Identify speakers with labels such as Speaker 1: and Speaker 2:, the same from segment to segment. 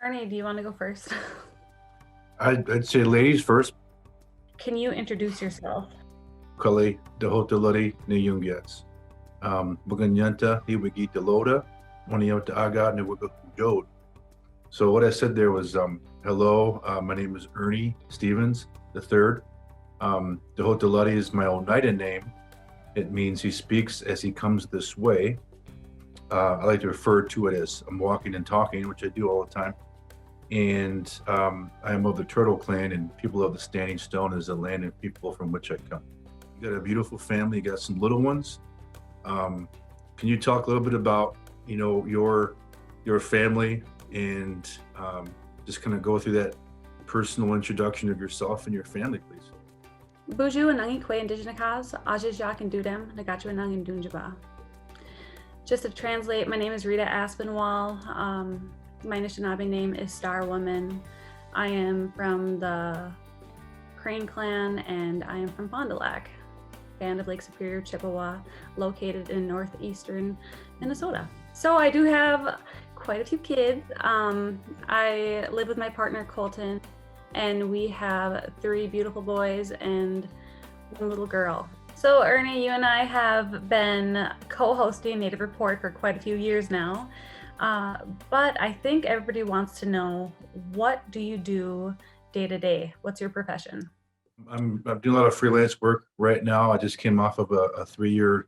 Speaker 1: Ernie, do you want to go first?
Speaker 2: I'd say ladies first.
Speaker 1: Can you introduce yourself?
Speaker 2: Kali dahotalari ni yung gets. Maganyanta ni wigita loda. Waniota aga ni wigahujod. So what I said there was, hello, my name is Ernie Stevens the third. Dahotalari is my Oneida name. It means he speaks as he comes this way. I like to refer to it as I'm walking and talking, which I do all the time. And I am of the Turtle Clan, and people of the Standing Stone is the land and people from which I come. You got a beautiful family. You got some little ones. Um, can you talk a little bit about your family and just kind of go through that personal introduction of yourself and your family, please?
Speaker 1: Buju anangi kwe indigenous ajajak and dudem nagachu anang and dunjaba. Just to translate, my name is Rita Aspinwall. My Anishinaabe name is Star Woman. I am from the Crane Clan and I am from Fond du Lac, Band of Lake Superior, Chippewa, located in northeastern Minnesota. So I do have quite a few kids. I live with my partner Colton, and we have 3 beautiful boys and 1 little girl. So Ernie, you and I have been co-hosting Native Report for quite a few years now. But I think everybody wants to know, what do you do day to day? What's your profession?
Speaker 2: I'm doing a lot of freelance work right now. I just came off of a 3-year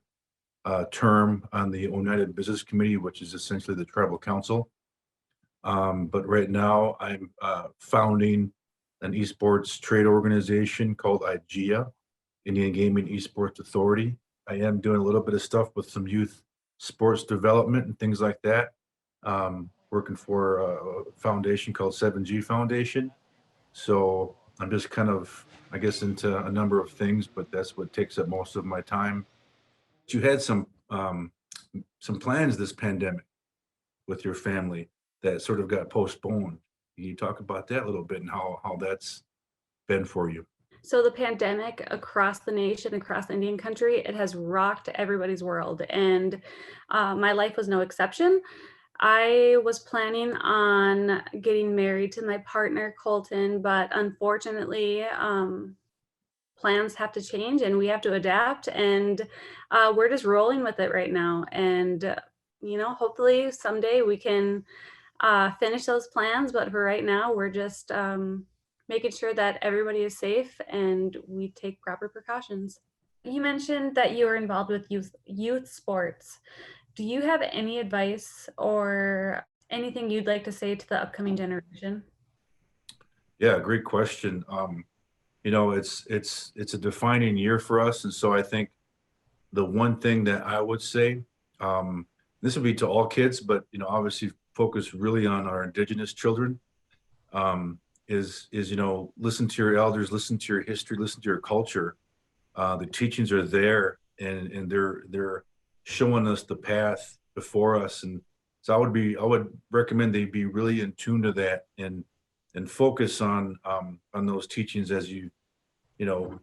Speaker 2: term on the Oneida Business Committee, which is essentially the tribal council. But right now I'm founding an esports trade organization called IGEA, Indian Gaming Esports Authority. I am doing a little bit of stuff with some youth sports development and things like that. Working for a foundation called 7G Foundation. So I'm just kind of, I guess, into a number of things, but that's what takes up most of my time. But you had some plans this pandemic with your family that sort of got postponed. Can you talk about that a little bit and how that's been for you?
Speaker 1: So the pandemic across the nation, across Indian country, it has rocked everybody's world, and my life was no exception. I was planning on getting married to my partner Colton, but unfortunately, plans have to change and we have to adapt, and we're just rolling with it right now. And hopefully someday we can finish those plans. But for right now, we're just making sure that everybody is safe and we take proper precautions. You mentioned that you were involved with youth sports. Do you have any advice or anything you'd like to say to the upcoming generation?
Speaker 2: Yeah, great question. It's a defining year for us, and so I think the one thing that I would say, this would be to all kids, but obviously focus really on our indigenous children, is listen to your elders, listen to your history, listen to your culture. The teachings are there, and they're showing us the path before us, and so I would recommend they be really in tune to that and focus on those teachings as you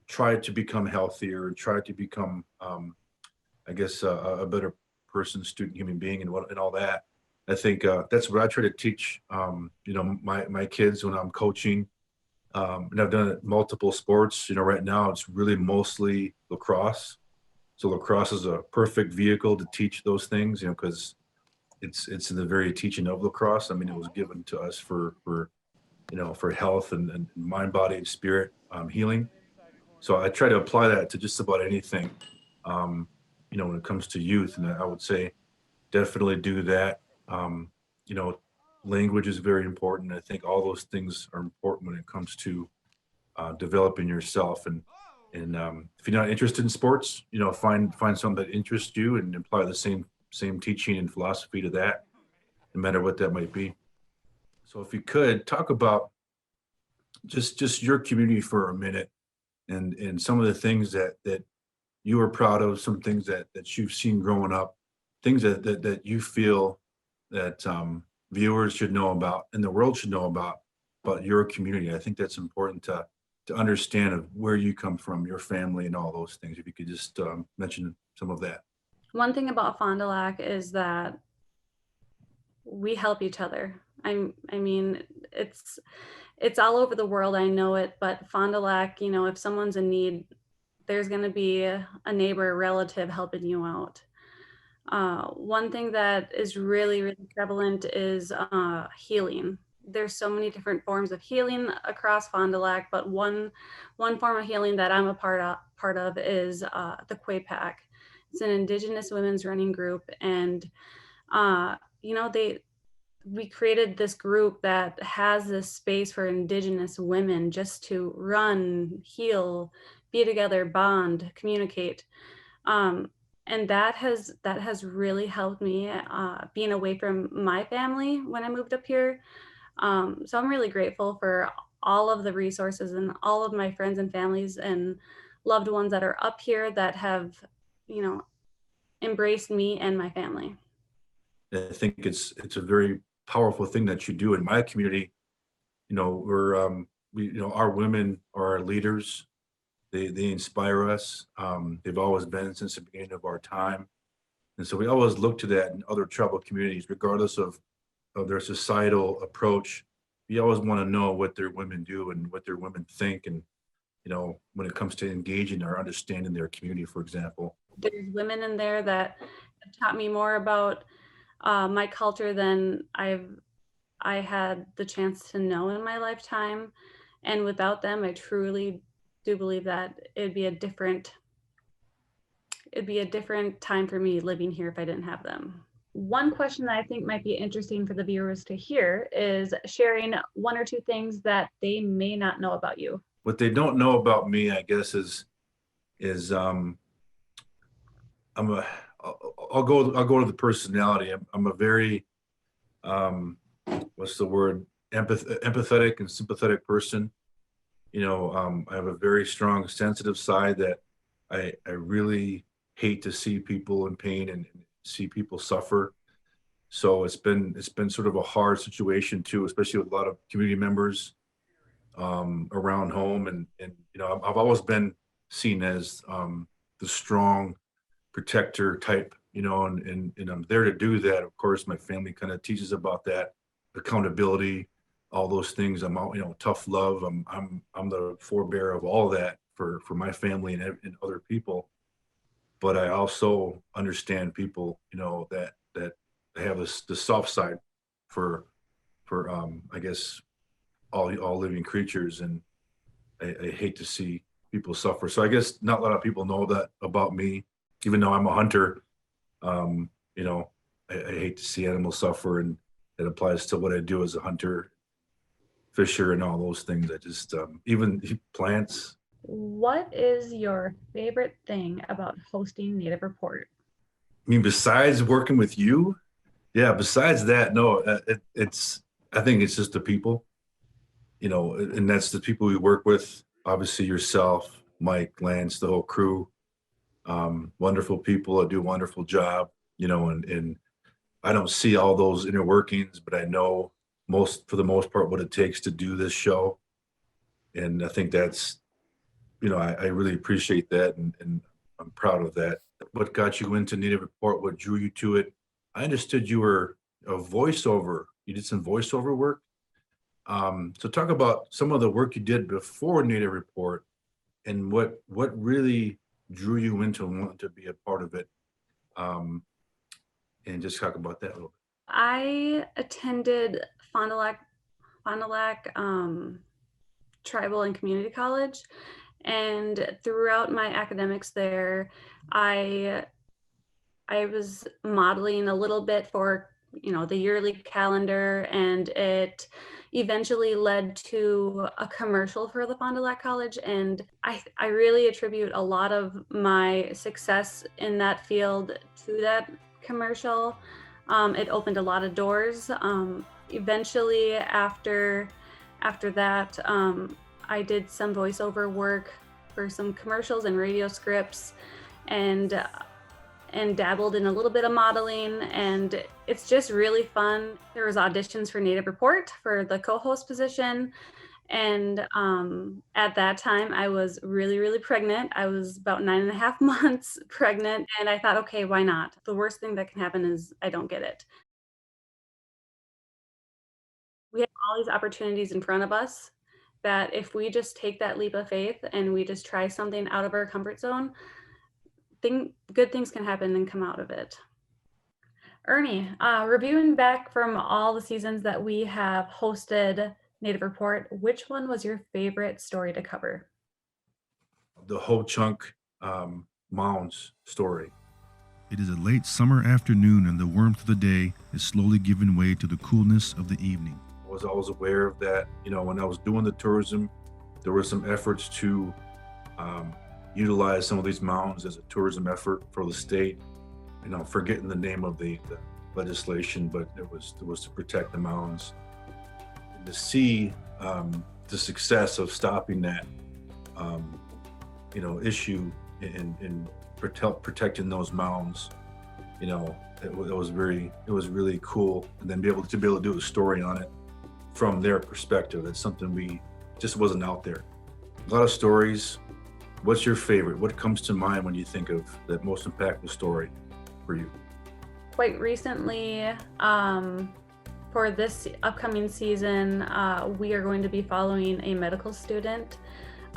Speaker 2: try to become healthier and try to become I guess a better person, student, human being, and all that. I think that's what I try to teach my kids when I'm coaching. And I've done it multiple sports. Right now it's really mostly lacrosse. So lacrosse is a perfect vehicle to teach those things, because it's in the very teaching of lacrosse. I mean, it was given to us for health and mind, body, and spirit healing. So I try to apply that to just about anything, when it comes to youth. And I would say definitely do that. Um, you know, Language is very important. I think all those things are important when it comes to developing yourself. And if you're not interested in sports, find something that interests you and apply the same teaching and philosophy to that, no matter what that might be. So if you could talk about just your community for a minute and some of the things that you are proud of, some things that you've seen growing up, things that you feel that viewers should know about and the world should know about your community. I think that's important to understand of where you come from, your family, and all those things. If you could just mention some of that.
Speaker 1: One thing about Fond du Lac is that we help each other. I mean, it's it's all over the world, I know it, but Fond du Lac, you know, if someone's in need, there's gonna be a neighbor, a relative helping you out. One thing that is really, really prevalent is healing. There's so many different forms of healing across Fond du Lac, but one form of healing that I'm a part of is the QAPAC. It's an Indigenous women's running group, and uh, you know they we created this group that has this space for Indigenous women just to run, heal, be together, bond, communicate. Um, and that has really helped me being away from my family when I moved up here. So I'm really grateful for all of the resources and all of my friends and families and loved ones that are up here that have, you know, embraced me and my family.
Speaker 2: I think it's a very powerful thing that you do in my community. Our women are our leaders. They inspire us. They've always been since the beginning of our time. And so we always look to that in other tribal communities, regardless of their societal approach. We always want to know what their women do and what their women think. And, when it comes to engaging or understanding their community, for example.
Speaker 1: There's women in there that have taught me more about my culture than I had the chance to know in my lifetime. And without them, I truly do believe that it'd be a different time for me living here if I didn't have them. One question that I think might be interesting for the viewers to hear is sharing one or two things that they may not know about you.
Speaker 2: What they don't know about me, I guess, is I'm a I'll go to the personality. I'm a very what's the word, empathetic and sympathetic person. I have a very strong sensitive side that I really hate to see people in pain and see people suffer. So it's been sort of a hard situation too, especially with a lot of community members around home, and I've always been seen as the strong protector type, and I'm there to do that. Of course, my family kind of teaches about that, accountability, all those things. I'm all, tough love. I'm the forebearer of all that for my family and other people. But I also understand people, that have this the soft side for I guess all living creatures, and I hate to see people suffer. So I guess not a lot of people know that about me, even though I'm a hunter. Um, you know, I hate to see animals suffer, and it applies to what I do as a hunter, fisher, and all those things. I just even plants.
Speaker 1: What is your favorite thing about hosting Native Report?
Speaker 2: I mean, besides working with you, yeah. Besides that, no, it's. I think it's just the people, and that's the people we work with. Obviously, yourself, Mike, Lance, the whole crew. Wonderful people that do a wonderful job, and I don't see all those inner workings, but I know for the most part, what it takes to do this show. And I think that's, I really appreciate that, and I'm proud of that. What got you into Native Report? What drew you to it? I understood you were a voiceover. You did some voiceover work. So talk about some of the work you did before Native Report, and what really drew you into wanting to be a part of it. Um, and just talk about that a little bit.
Speaker 1: I attended Fond du Lac, Tribal and Community College, and throughout my academics there, I I was modeling a little bit for, the yearly calendar, and it eventually led to a commercial for the Fond du Lac College. And I really attribute a lot of my success in that field to that commercial. It opened a lot of doors. Eventually, after that, I did some voiceover work for some commercials and radio scripts, and dabbled in a little bit of modeling, and it's just really fun. There was auditions for Native Report for the co-host position, and at that time I was really, really pregnant. I was about 9.5 months pregnant, and I thought, okay, why not? The worst thing that can happen is I don't get it. We have all these opportunities in front of us that if we just take that leap of faith and we just try something out of our comfort zone, good things can happen and come out of it. Ernie, reviewing back from all the seasons that we have hosted Native Report, which one was your favorite story to cover?
Speaker 2: The Ho Chunk Mounds story.
Speaker 3: It is a late summer afternoon, and the warmth of the day is slowly giving way to the coolness of the evening.
Speaker 2: I was always aware of that. When I was doing the tourism, there were some efforts to utilize some of these mounds as a tourism effort for the state. Forgetting the name of the legislation, but it was to protect the mounds. And to see the success of stopping that, issue in protecting those mounds, it was really cool. And then be able to do a story on it from their perspective. That's something we just wasn't out there. A lot of stories. What's your favorite? What comes to mind when you think of that most impactful story for you?
Speaker 1: Quite recently, for this upcoming season, we are going to be following a medical student,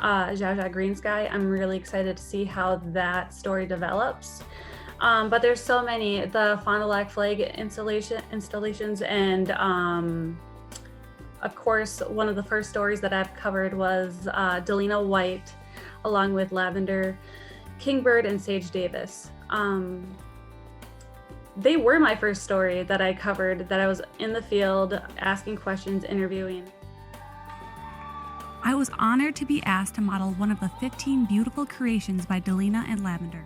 Speaker 1: Jaja Green Sky. I'm really excited to see how that story develops. But there's so many, the Fond du Lac flag installations, and of course, one of the first stories that I've covered was Delina White, along with Lavender, Kingbird, and Sage Davis. They were my first story that I covered, that I was in the field asking questions, interviewing.
Speaker 4: I was honored to be asked to model one of the 15 beautiful creations by Delina and Lavender.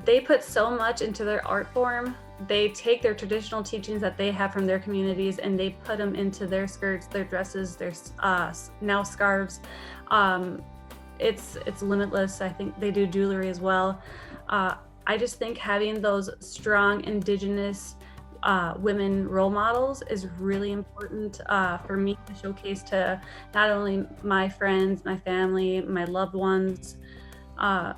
Speaker 1: They put so much into their art form. They take their traditional teachings that they have from their communities and they put them into their skirts, their dresses, their now scarves. It's limitless. I think they do jewelry as well. I just think having those strong Indigenous women role models is really important for me to showcase to not only my friends, my family, my loved ones.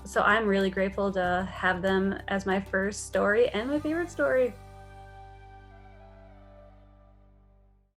Speaker 1: So I'm really grateful to have them as my first story and my favorite story.